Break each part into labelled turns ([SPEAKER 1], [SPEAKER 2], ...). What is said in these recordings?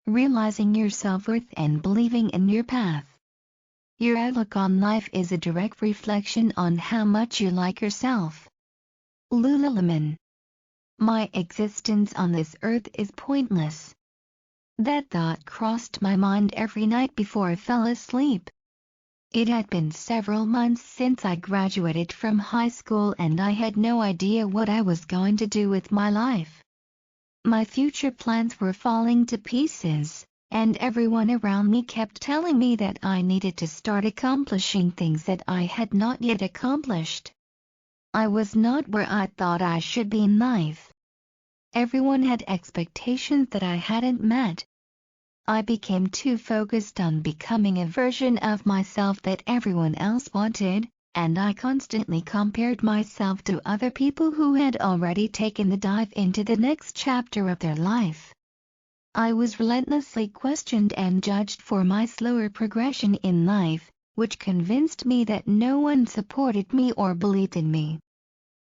[SPEAKER 1] realizing your self-worth and believing in your path. Your outlook on life is a direct reflection on how much you like yourself. Lululemon. My existence on this earth is pointless. That thought crossed my mind every night before I fell asleep. It had been several months since I graduated from high school and I had no idea what I was going to do with my life. My future plans were falling to pieces, and everyone around me kept telling me that I needed to start accomplishing things that I had not yet accomplished. I was not where I thought I should be in life. Everyone had expectations that I hadn't met. I became too focused on becoming a version of myself that everyone else wanted, and I constantly compared myself to other people who had already taken the dive into the next chapter of their life. I was relentlessly questioned and judged for my slower progression in life, which convinced me that no one supported me or believed in me.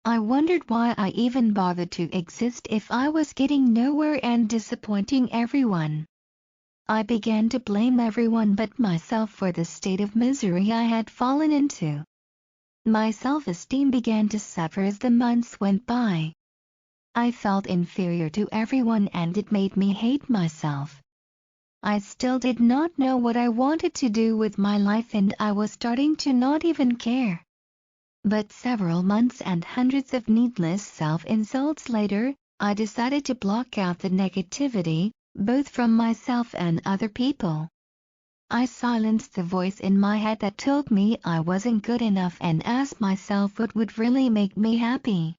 [SPEAKER 1] I wondered why I even bothered to exist if I was getting nowhere and disappointing everyone. I began to blame everyone but myself for the state of misery I had fallen into. My self-esteem began to suffer as the months went by. I felt inferior to everyone and it made me hate myself. I still did not know what I wanted to do with my life and I was starting to not even care. But several months and hundreds of needless self-insults later, I decided to block out the negativity, both from myself and other people. I silenced the voice in my head that told me I wasn't good enough and asked myself what would really make me happy.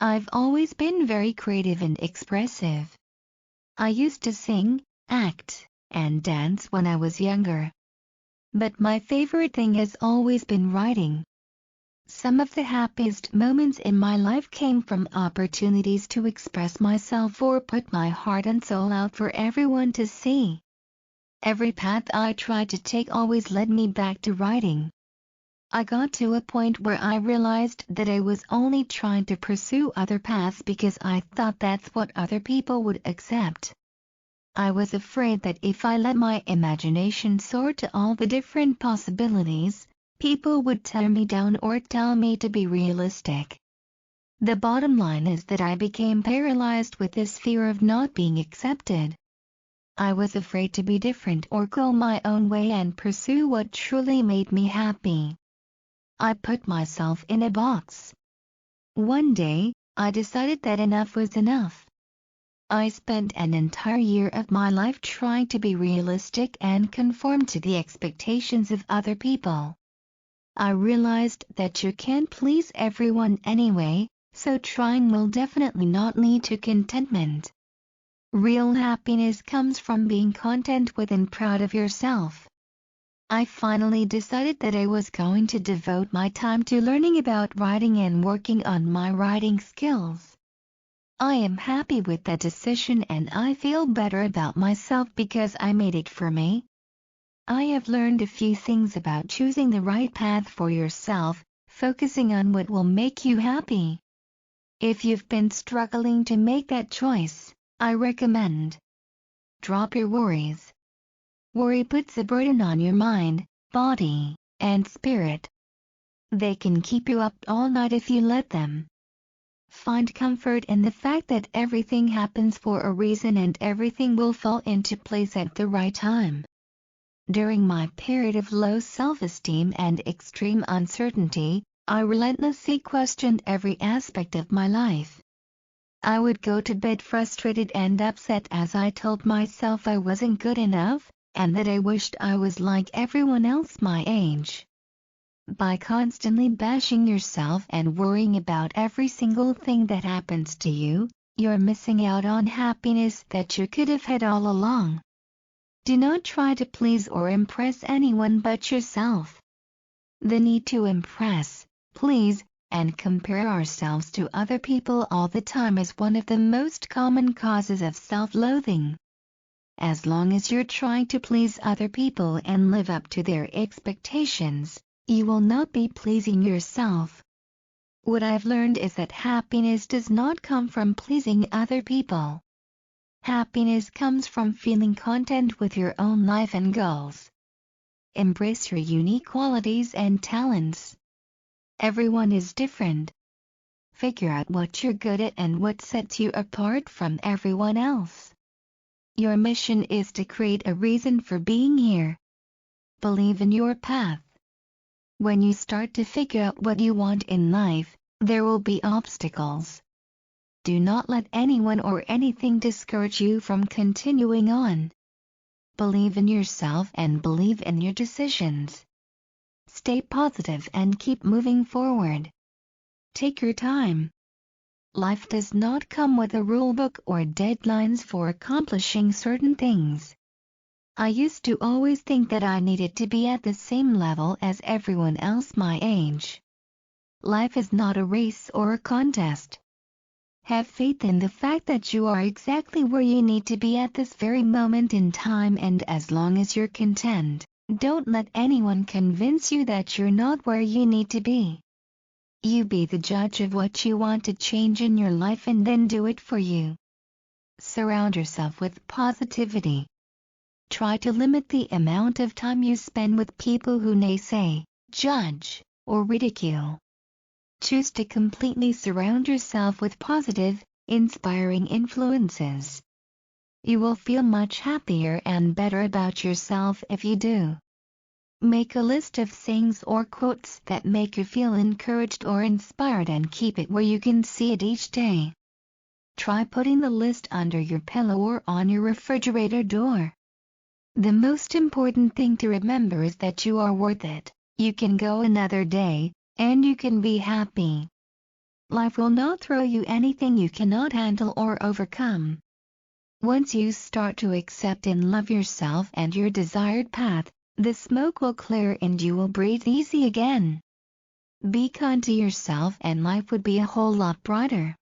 [SPEAKER 1] I've always been very creative and expressive. I used to sing, act, and dance when I was younger. But my favorite thing has always been writing. Some of the happiest moments in my life came from opportunities to express myself or put my heart and soul out for everyone to see. Every path I tried to take always led me back to writing. I got to a point where I realized that I was only trying to pursue other paths because I thought that's what other people would accept. I was afraid that if I let my imagination soar to all the different possibilities, people would tear me down or tell me to be realistic. The bottom line is that I became paralyzed with this fear of not being accepted. I was afraid to be different or go my own way and pursue what truly made me happy. I put myself in a box. One day, I decided that enough was enough. I spent an entire year of my life trying to be realistic and conform to the expectations of other people. I realized that you can't please everyone anyway, so trying will definitely not lead to contentment. Real happiness comes from being content with and proud of yourself. I finally decided that I was going to devote my time to learning about writing and working on my writing skills. I am happy with that decision and I feel better about myself because I made it for me. I have learned a few things about choosing the right path for yourself, focusing on what will make you happy. If you've been struggling to make that choice, I recommend: drop your worries. Worry puts a burden on your mind, body, and spirit. They can keep you up all night if you let them. Find comfort in the fact that everything happens for a reason and everything will fall into place at the right time. During my period of low self-esteem and extreme uncertainty, I relentlessly questioned every aspect of my life. I would go to bed frustrated and upset as I told myself I wasn't good enough, and that I wished I was like everyone else my age. By constantly bashing yourself and worrying about every single thing that happens to you, you're missing out on happiness that you could have had all along. Do not try to please or impress anyone but yourself. The need to impress, please, and compare ourselves to other people all the time is one of the most common causes of self-loathing. As long as you're trying to please other people and live up to their expectations, you will not be pleasing yourself. What I've learned is that happiness does not come from pleasing other people. Happiness comes from feeling content with your own life and goals. Embrace your unique qualities and talents. Everyone is different. Figure out what you're good at and what sets you apart from everyone else. Your mission is to create a reason for being here. Believe in your path. When you start to figure out what you want in life, there will be obstacles. Do not let anyone or anything discourage you from continuing on. Believe in yourself and believe in your decisions. Stay positive and keep moving forward. Take your time. Life does not come with a rulebook or deadlines for accomplishing certain things. I used to always think that I needed to be at the same level as everyone else my age. Life is not a race or a contest. Have faith in the fact that you are exactly where you need to be at this very moment in time, and as long as you're content, don't let anyone convince you that you're not where you need to be. You be the judge of what you want to change in your life and then do it for you. Surround yourself with positivity. Try to limit the amount of time you spend with people who naysay, judge, or ridicule. Choose to completely surround yourself with positive, inspiring influences. You will feel much happier and better about yourself if you do. Make a list of sayings or quotes that make you feel encouraged or inspired and keep it where you can see it each day. Try putting the list under your pillow or on your refrigerator door. The most important thing to remember is that you are worth it. You can go another day, and you can be happy. Life will not throw you anything you cannot handle or overcome. Once you start to accept and love yourself and your desired path, the smoke will clear and you will breathe easy again. Be kind to yourself and life would be a whole lot brighter.